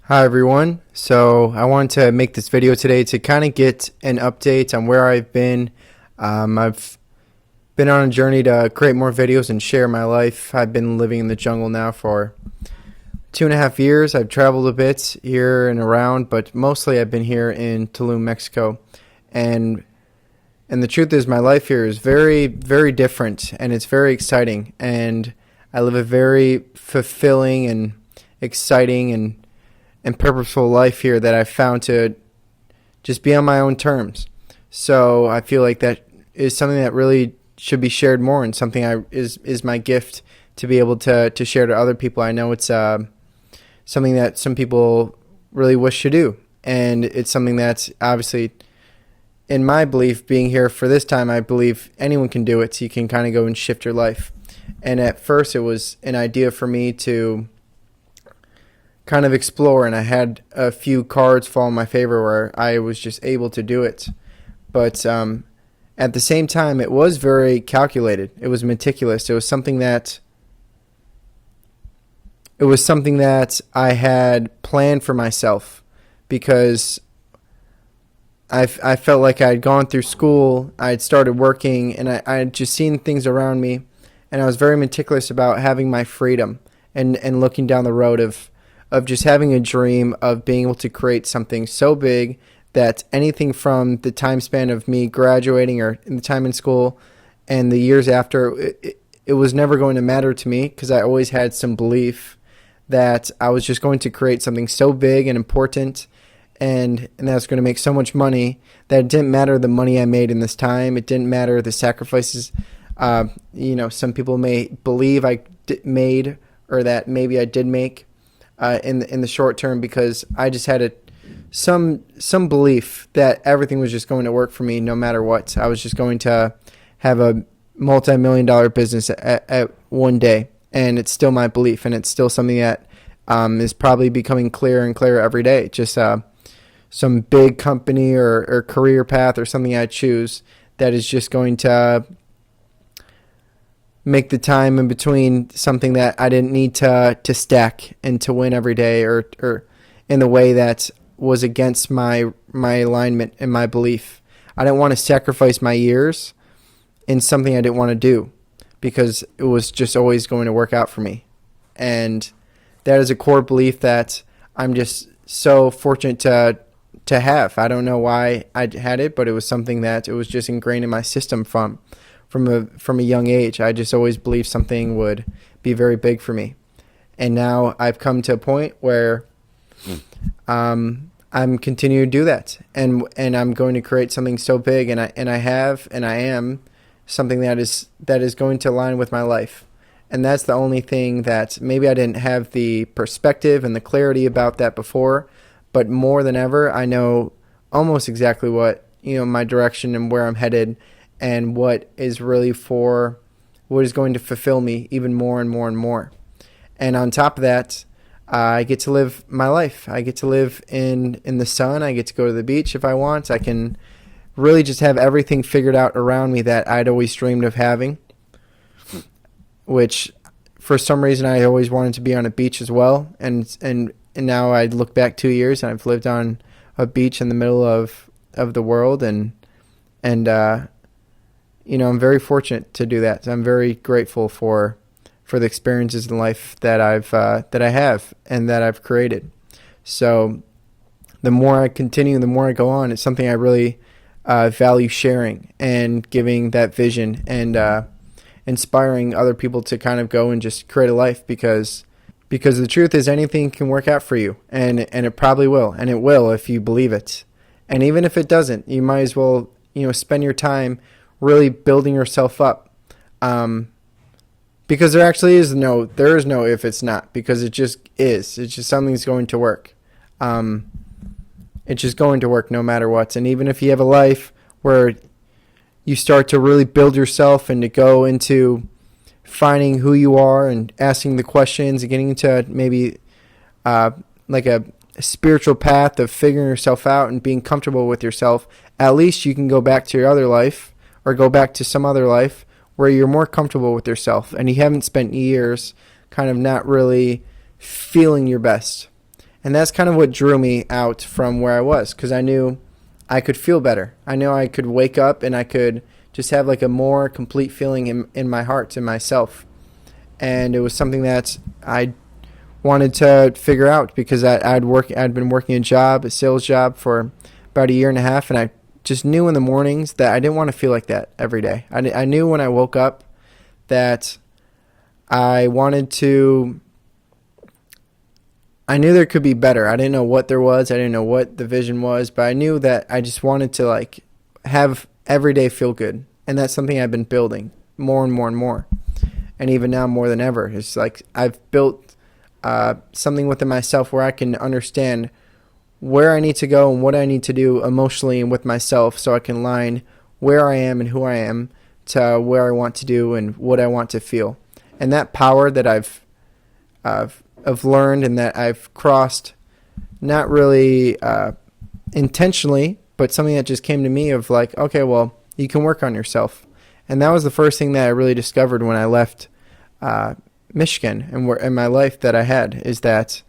Hi everyone. So I wanted to make this video today to kind of get an update on where I've been. I've been on a journey to create more videos and share my life. I've been living in the jungle now for 2.5 years. I've traveled a bit here and around, but mostly I've been here in Tulum, Mexico. And and the truth is my life here is very, very different and it's very exciting. And I live a very fulfilling and exciting and purposeful life here that I've found to just be on my own terms. So I feel like that is something that really should be shared more, and something is my gift to be able to share to other people. I know it's something that some people really wish to do, and it's something that's obviously, in my belief, being here for this time, I believe anyone can do it. So you can kind of go and shift your life. And at first, it was an idea for me to kind of explore, and I had a few cards fall in my favor where I was just able to do it. But at the same time, it was very calculated. It was meticulous. It was something that I had planned for myself, because I felt like I had gone through school, I had started working, and I had just seen things around me, and I was very meticulous about having my freedom and looking down the road of just having a dream of being able to create something so big that anything from the time span of me graduating or in the time in school and the years after, it was never going to matter to me, because I always had some belief that I was just going to create something so big and important, and that's going to make so much money that it didn't matter the money I made in this time. It didn't matter the sacrifices. Some people may believe I made, or that maybe I did make in the short term, because I just had some belief that everything was just going to work for me no matter what. I was just going to have a multi-million-dollar business at one day, and it's still my belief, and it's still something that is probably becoming clearer and clearer every day. Just some big company or career path or something I choose that is just going to make the time in between something that I didn't need to stack and to win every day, or in the way that was against my alignment and my belief. I didn't want to sacrifice my years in something I didn't want to do, because it was just always going to work out for me. And that is a core belief that I'm just so fortunate to have. I don't know why I had it, but it was something that it was just ingrained in my system from a young age. I just always believed something would be very big for me. And now I've come to a point where I'm continuing to do that, and I'm going to create something so big, and I am something that is going to align with my life. And that's the only thing that maybe I didn't have the perspective and the clarity about that before, but more than ever, I know almost exactly what, my direction and where I'm headed, and what is going to fulfill me even more and more and more. And on top of that, I get to live my life. I get to live in the sun. I get to go to the beach if I want. I can really just have everything figured out around me that I'd always dreamed of having, which for some reason I always wanted to be on a beach as well. And now I look back 2 years and I've lived on a beach in the middle of the world, and I'm very fortunate to do that. I'm very grateful for the experiences in life that I have and that I've created. So the more I continue, the more I go on, it's something I really value sharing and giving that vision, and inspiring other people to kind of go and just create a life, because the truth is anything can work out for you, and it probably will, and it will if you believe it. And even if it doesn't, you might as well spend your time really building yourself up. Because there is no if it's not, because it just is. It's just something's going to work. It's just going to work no matter what. And even if you have a life where you start to really build yourself and to go into finding who you are and asking the questions and getting into maybe like a spiritual path of figuring yourself out and being comfortable with yourself, at least you can go back to your other life, or go back to some other life where you're more comfortable with yourself and you haven't spent years kind of not really feeling your best. And that's kind of what drew me out from where I was, because I knew I could feel better. I knew I could wake up and I could just have like a more complete feeling in my heart, in myself. And it was something that I wanted to figure out, because I'd been working a sales job for about a year and a half, and I just knew in the mornings that I didn't want to feel like that every day. I knew when I woke up that I wanted to, I knew there could be better. I didn't know what there was. I didn't know what the vision was, but I knew that I just wanted to like have every day feel good. And that's something I've been building more and more and more. And even now more than ever, it's like I've built something within myself where I can understand where I need to go and what I need to do emotionally and with myself, so I can line where I am and who I am to where I want to do and what I want to feel. And that power that I've learned and that I've crossed, not really intentionally, but something that just came to me of like, okay, well, you can work on yourself. And that was the first thing that I really discovered when I left Michigan and in my life that I had, is that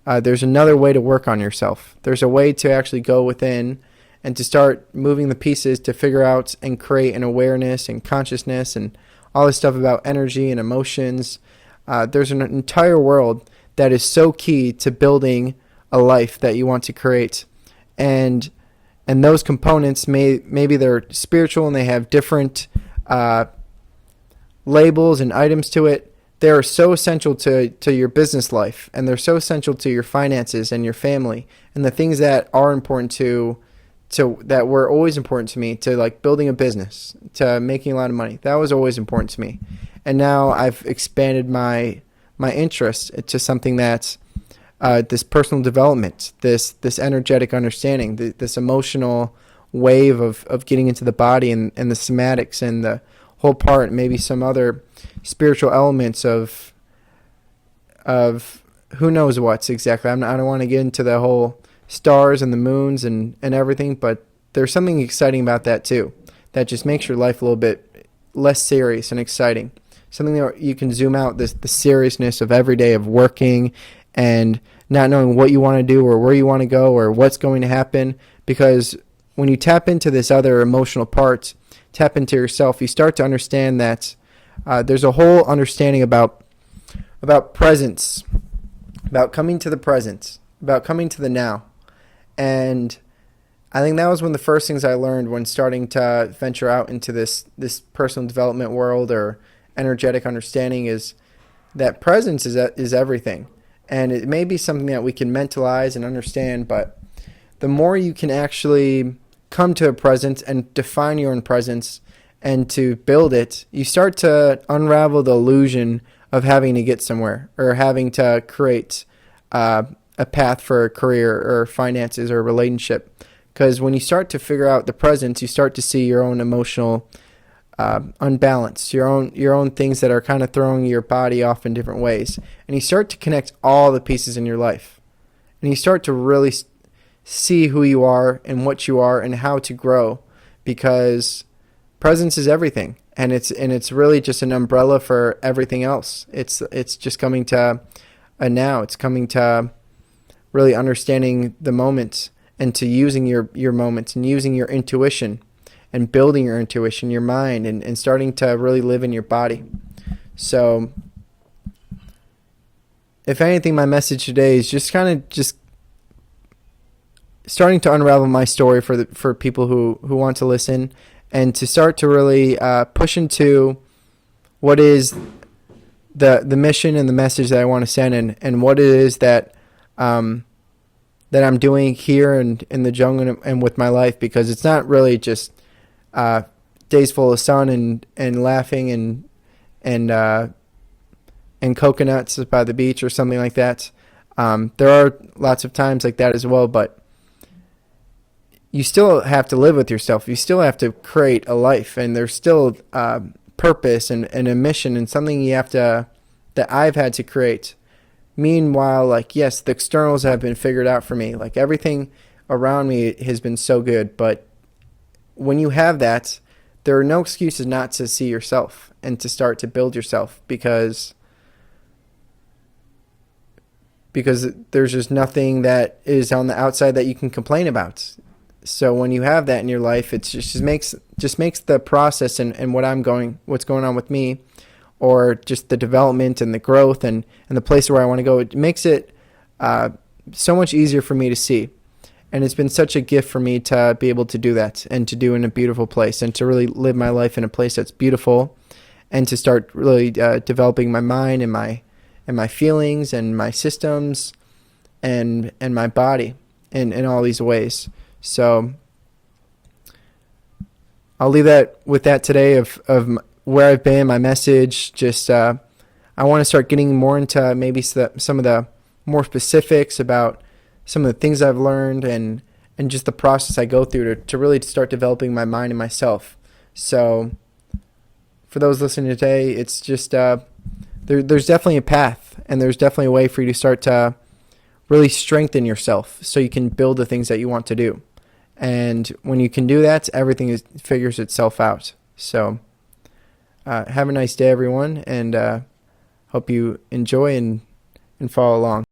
there's another way to work on yourself. There's a way to actually go within and to start moving the pieces to figure out and create an awareness and consciousness and all this stuff about energy and emotions. There's an entire world that is so key to building a life that you want to create. And those components, maybe they're spiritual and they have different labels and items to it. They are so essential to your business life, and they're so essential to your finances and your family and the things that are important to that were always important to me, to like building a business, to making a lot of money. That was always important to me. And now I've expanded my interest to something that's this personal development, this energetic understanding, this emotional wave of getting into the body and the somatics and the whole part, maybe some other spiritual elements of who knows what's exactly. I don't want to get into the whole stars and the moons and everything, but there's something exciting about that too, that just makes your life a little bit less serious and exciting. Something that you can zoom out the seriousness of every day of working and not knowing what you want to do or where you want to go or what's going to happen. Because when you tap into this other emotional part, tap into yourself, you start to understand that there's a whole understanding about presence, about coming to the present, about coming to the now. And I think that was one of the first things I learned when starting to venture out into this personal development world or energetic understanding, is that presence is everything. And it may be something that we can mentalize and understand, but the more you can actually come to a presence and define your own presence and to build it, you start to unravel the illusion of having to get somewhere or having to create a path for a career or finances or a relationship. Because when you start to figure out the presence, you start to see your own emotional unbalance, your own things that are kind of throwing your body off in different ways. And you start to connect all the pieces in your life. And you start to really see who you are and what you are and how to grow, because presence is everything. And it's really just an umbrella for everything else. It's just coming to a now. It's coming to really understanding the moments and to using your moments and using your intuition and building your intuition, your mind, and starting to really live in your body. So if anything, my message today is just kind of just starting to unravel my story for people who want to listen, and to start to really push into what is the mission and the message that I want to send, and what it is that that I'm doing here and in the jungle and with my life, because it's not really just days full of sun and laughing and coconuts by the beach or something like that. There are lots of times like that as well, but you still have to live with yourself. You still have to create a life, and there's still purpose and a mission and something you have to, that I've had to create. Meanwhile, like, yes, the externals have been figured out for me. Like, everything around me has been so good, but when you have that, there are no excuses not to see yourself and to start to build yourself, because because there's just nothing that is on the outside that you can complain about. So when you have that in your life, it just makes the process and what's going on with me, or just the development and the growth and the place where I want to go, it makes it so much easier for me to see. And it's been such a gift for me to be able to do that, and to do in a beautiful place, and to really live my life in a place that's beautiful, and to start really developing my mind and my feelings and my systems and my body in all these ways. So I'll leave that with that today of where I've been, my message. Just I want to start getting more into maybe some of the more specifics about some of the things I've learned, and just the process I go through to really start developing my mind and myself. So for those listening today, it's just there's definitely a path, and there's definitely a way for you to start to really strengthen yourself so you can build the things that you want to do. And when you can do that, everything figures itself out. So have a nice day, everyone, and hope you enjoy and follow along.